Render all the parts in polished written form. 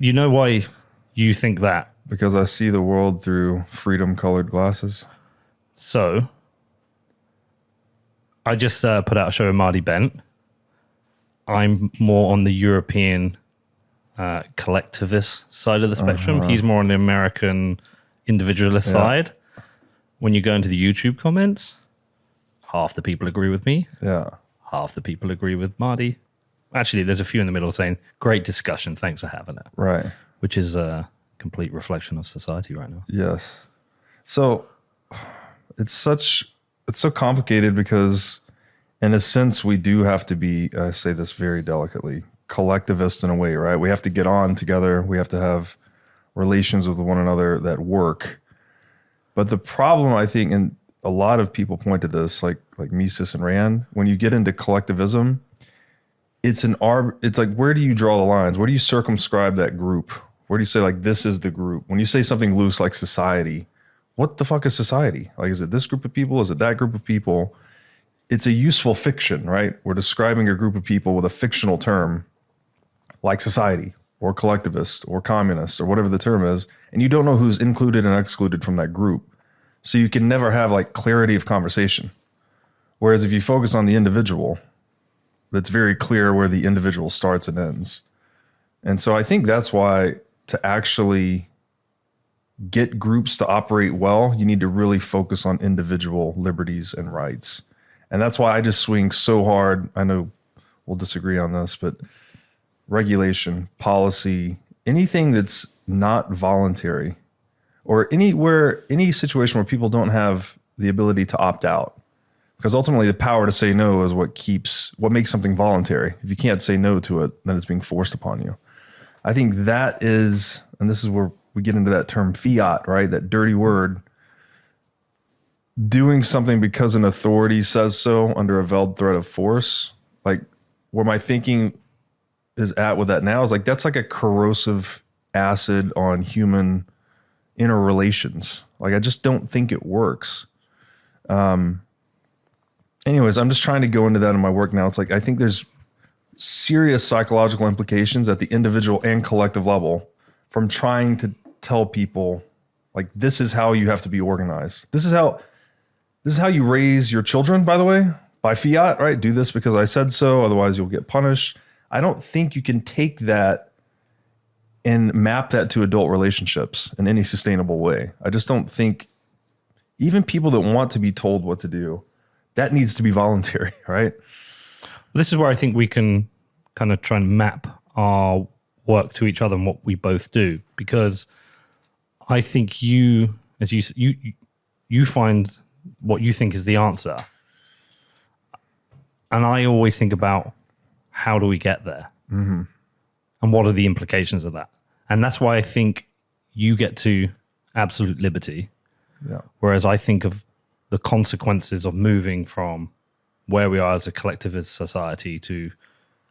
you know why you think that? Because I see the world through freedom-colored glasses. So, I just put out a show with Marty Bent. I'm more on the European collectivist side of the spectrum. He's more on the American individualist side. When you go into the YouTube comments, half the people agree with me. Yeah. Half the people agree with Marty. Actually, there's a few in the middle saying, great discussion, thanks for having it. Right. Which is a complete reflection of society right now. Yes. So it's so complicated because in a sense we do have to be, I say this very delicately, collectivist in a way, right? We have to get on together. We have to have relations with one another that work. But the problem, I think, and a lot of people point to this, like Mises and Rand, when you get into collectivism, it's like, where do you draw the lines? Where do you circumscribe that group? Where do you say, like, this is the group? When you say something loose like society, what the fuck is society? Like, is it this group of people? Is it that group of people? It's a useful fiction, right? We're describing a group of people with a fictional term like society or collectivist or communist or whatever the term is, and you don't know who's included and excluded from that group. So you can never have like clarity of conversation. Whereas if you focus on the individual, that's very clear where the individual starts and ends. And so I think that's why to actually get groups to operate well, you need to really focus on individual liberties and rights. And that's why I just swing so hard. I know we'll disagree on this, but regulation, policy, anything that's not voluntary, or any situation where people don't have the ability to opt out. Because ultimately the power to say no is what makes something voluntary. If you can't say no to it, then it's being forced upon you. I think that is, and this is where we get into that term fiat, right? That dirty word. Doing something because an authority says so under a veiled threat of force, like where my thinking is at with that now is like, that's like a corrosive acid on human interrelations. Like, I just don't think it works. Anyways, I'm just trying to go into that in my work now. It's like, I think there's serious psychological implications at the individual and collective level from trying to tell people, like, this is how you have to be organized. This is how you raise your children, by the way, by fiat, right? Do this because I said so, otherwise you'll get punished. I don't think you can take that and map that to adult relationships in any sustainable way. I just don't think, even people that want to be told what to do, that needs to be voluntary, right? This is where I think we can kind of try and map our work to each other and what we both do, because I think you find what you think is the answer. And I always think about, how do we get there? Mm-hmm. And what are the implications of that? And that's why I think you get to absolute liberty. Yeah. Whereas I think of the consequences of moving from where we are as a collectivist society to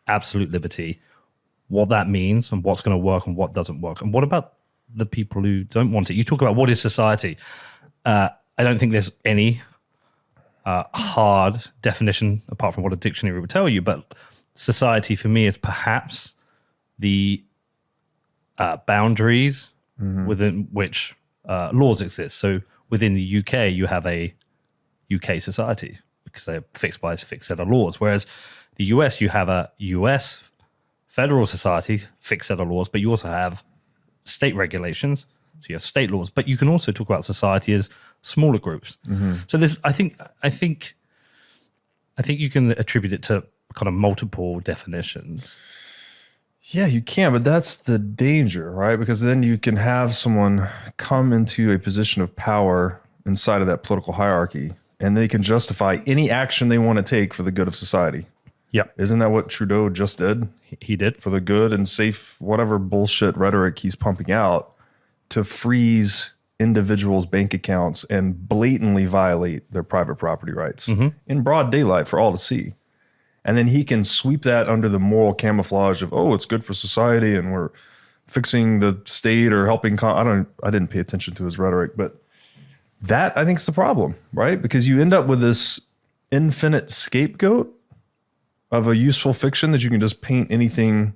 absolute liberty, what that means and what's going to work and what doesn't work. And what about the people who don't want it? You talk about what is society. I don't think there's any hard definition apart from what a dictionary would tell you, but society for me is perhaps the boundaries within which laws exist. So within the UK, you have a UK society because they're fixed by a fixed set of laws. Whereas the US, you have a US federal society, fixed set of laws, but you also have state regulations. So you have state laws, but you can also talk about society as smaller groups. Mm-hmm. So there's, I think you can attribute it to kind of multiple definitions. Yeah, you can, but that's the danger, right? Because then you can have someone come into a position of power inside of that political hierarchy, and they can justify any action they want to take for the good of society. Yep. Isn't that what Trudeau just did? He did. For the good and safe, whatever bullshit rhetoric he's pumping out to freeze individuals' bank accounts and blatantly violate their private property rights in broad daylight for all to see. And then he can sweep that under the moral camouflage of, oh, it's good for society and we're fixing the state or helping. I didn't pay attention to his rhetoric, but that I think is the problem, right? Because you end up with this infinite scapegoat of a useful fiction that you can just paint anything.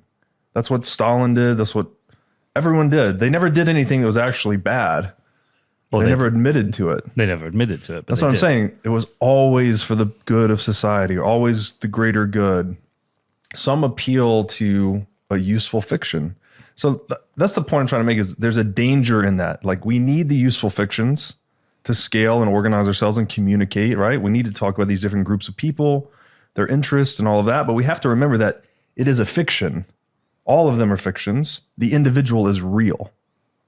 That's what Stalin did. That's what Everyone did. They never did anything that was actually bad. Well, they never admitted to it. They never admitted to it. That's what I'm saying. It was always for the good of society, always the greater good. Some appeal to a useful fiction. So that's the point I'm trying to make, is there's a danger in that. Like, we need the useful fictions to scale and organize ourselves and communicate, right? We need to talk about these different groups of people, their interests and all of that. But we have to remember that it is a fiction. All of them are fictions. The individual is real.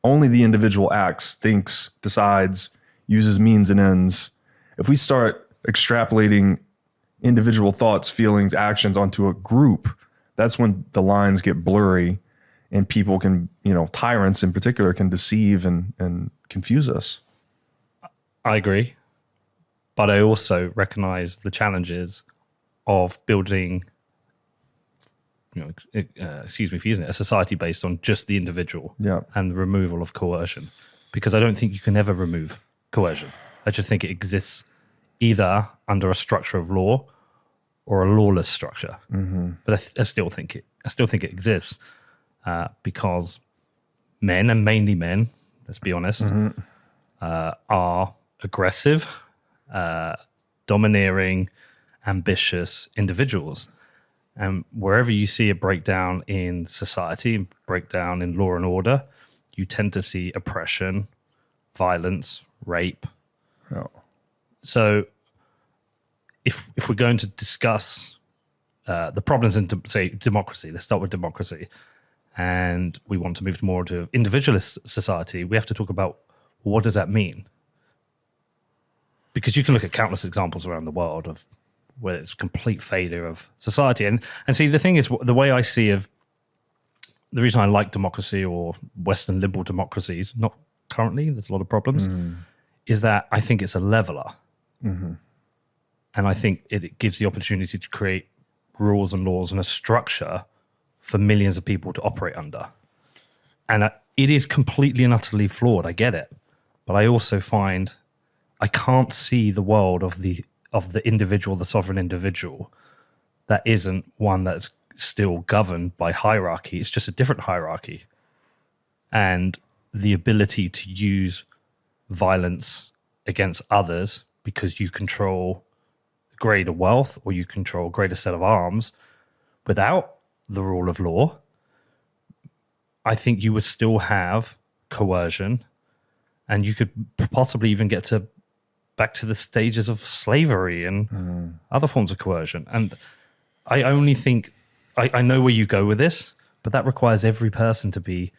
Only the individual acts, thinks, decides, uses means and ends. If we start extrapolating individual thoughts, feelings, actions onto a group, that's when the lines get blurry and people can, tyrants in particular, can deceive and confuse us. I agree. But I also recognize the challenges of building, excuse me for using it, a society based on just the individual and the removal of coercion. Because I don't think you can ever remove coercion. I just think it exists either under a structure of law or a lawless structure. Mm-hmm. But I still think it exists because men, and mainly men, let's be honest, are aggressive, domineering, ambitious individuals. And wherever you see a breakdown in society, breakdown in law and order, you tend to see oppression, violence, rape. Oh. So if we're going to discuss the problems in, say, democracy, let's start with democracy, and we want to move more to individualist society, we have to talk about, what does that mean? Because you can look at countless examples around the world of where it's complete failure of society. And see, the thing is, the way I see of the reason I like democracy or Western liberal democracies, not currently, there's a lot of problems, is that I think it's a leveler. Mm-hmm. And I think it gives the opportunity to create rules and laws and a structure for millions of people to operate under. And it is completely and utterly flawed. I get it. But I also find I can't see the world of the individual, the sovereign individual, that isn't one that's still governed by hierarchy. It's just a different hierarchy. And the ability to use violence against others because you control greater wealth or you control a greater set of arms without the rule of law, I think you would still have coercion, and you could possibly even get back to the stages of slavery and other forms of coercion. And I only think, I know where you go with this, but that requires every person to be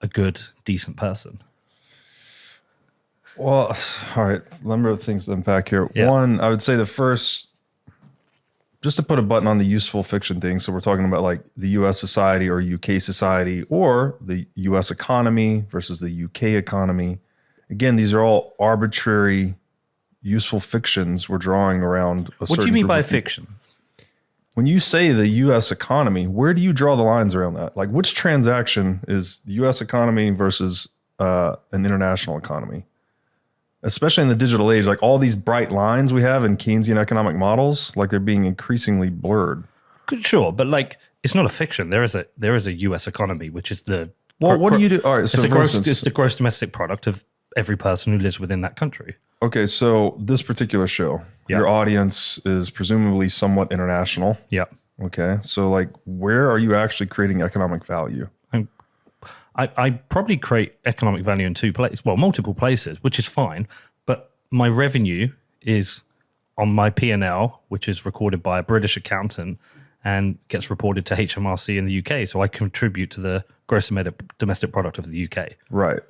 a good, decent person. Well, all right, a number of things to unpack here. Yeah. One, I would say the first, just to put a button on the useful fiction thing, so we're talking about like the US society or UK society, or the US economy versus the UK economy. Again, these are all arbitrary, useful fictions we're drawing around a certain. What do you mean by fiction? When you say the US economy, where do you draw the lines around that? Like, which transaction is the US economy versus an international economy? Especially in the digital age, like all these bright lines we have in Keynesian economic models, like they're being increasingly blurred. Sure, but like it's not a fiction. There is a US economy, which is the what do you do? All right, so it's the gross domestic product of every person who lives within that country. Okay, so this particular show, your audience is presumably somewhat international. Yeah. Okay, so like, where are you actually creating economic value? I probably create economic value in two places, well, multiple places, which is fine. But my revenue is on my P&L, which is recorded by a British accountant and gets reported to HMRC in the UK. So I contribute to the gross domestic product of the UK. Right.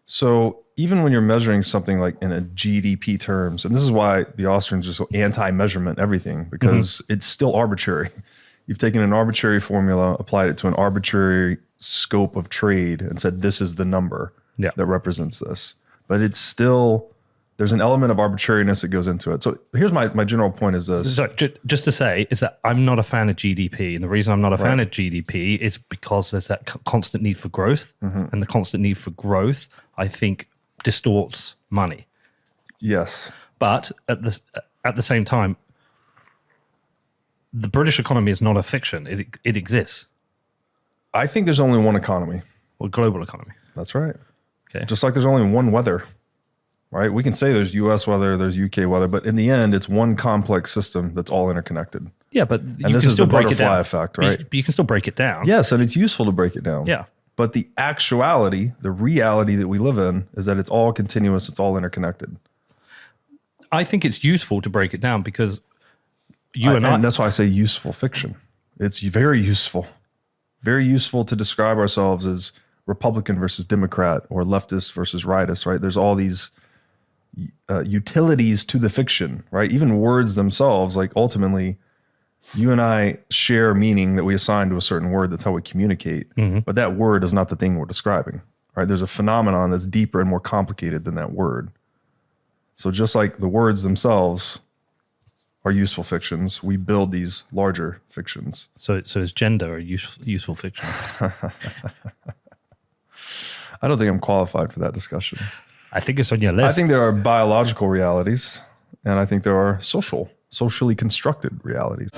So even when you're measuring something like in a GDP terms, and this is why the Austrians are so anti-measurement everything, because it's still arbitrary. You've taken an arbitrary formula, applied it to an arbitrary scope of trade and said, this is the number that represents this. But it's still, there's an element of arbitrariness that goes into it. So here's my general point is this. So just to say is that I'm not a fan of GDP. And the reason I'm not a fan of GDP is because there's that constant need for growth. And the constant need for growth, I think, distorts money. Yes. But at the same time, the British economy is not a fiction. It exists. I think there's only one economy. or global economy? That's right. Okay. Just like there's only one weather, right? We can say there's US weather, there's UK weather, but in the end, it's one complex system that's all interconnected. Yeah, but And you this can is still the break it butterfly down. effect, But you- right? but you can still break it down. Yes, and it's useful to break it down. Yeah. But the actuality, the reality that we live in is that it's all continuous, it's all interconnected. I think it's useful to break it down because you and I. And that's why I say useful fiction. It's very useful. Very useful to describe ourselves as Republican versus Democrat or leftist versus rightist, right? There's all these utilities to the fiction, right? Even words themselves, like ultimately, you and I share meaning that we assign to a certain word. That's how we communicate. But that word is not the thing we're describing, right? There's a phenomenon that's deeper and more complicated than that word. So just like the words themselves are useful fictions, we build these larger fictions. So is gender a useful fiction? I don't think I'm qualified for that discussion. I think it's on your list. I think there are biological realities, and I think there are socially constructed realities.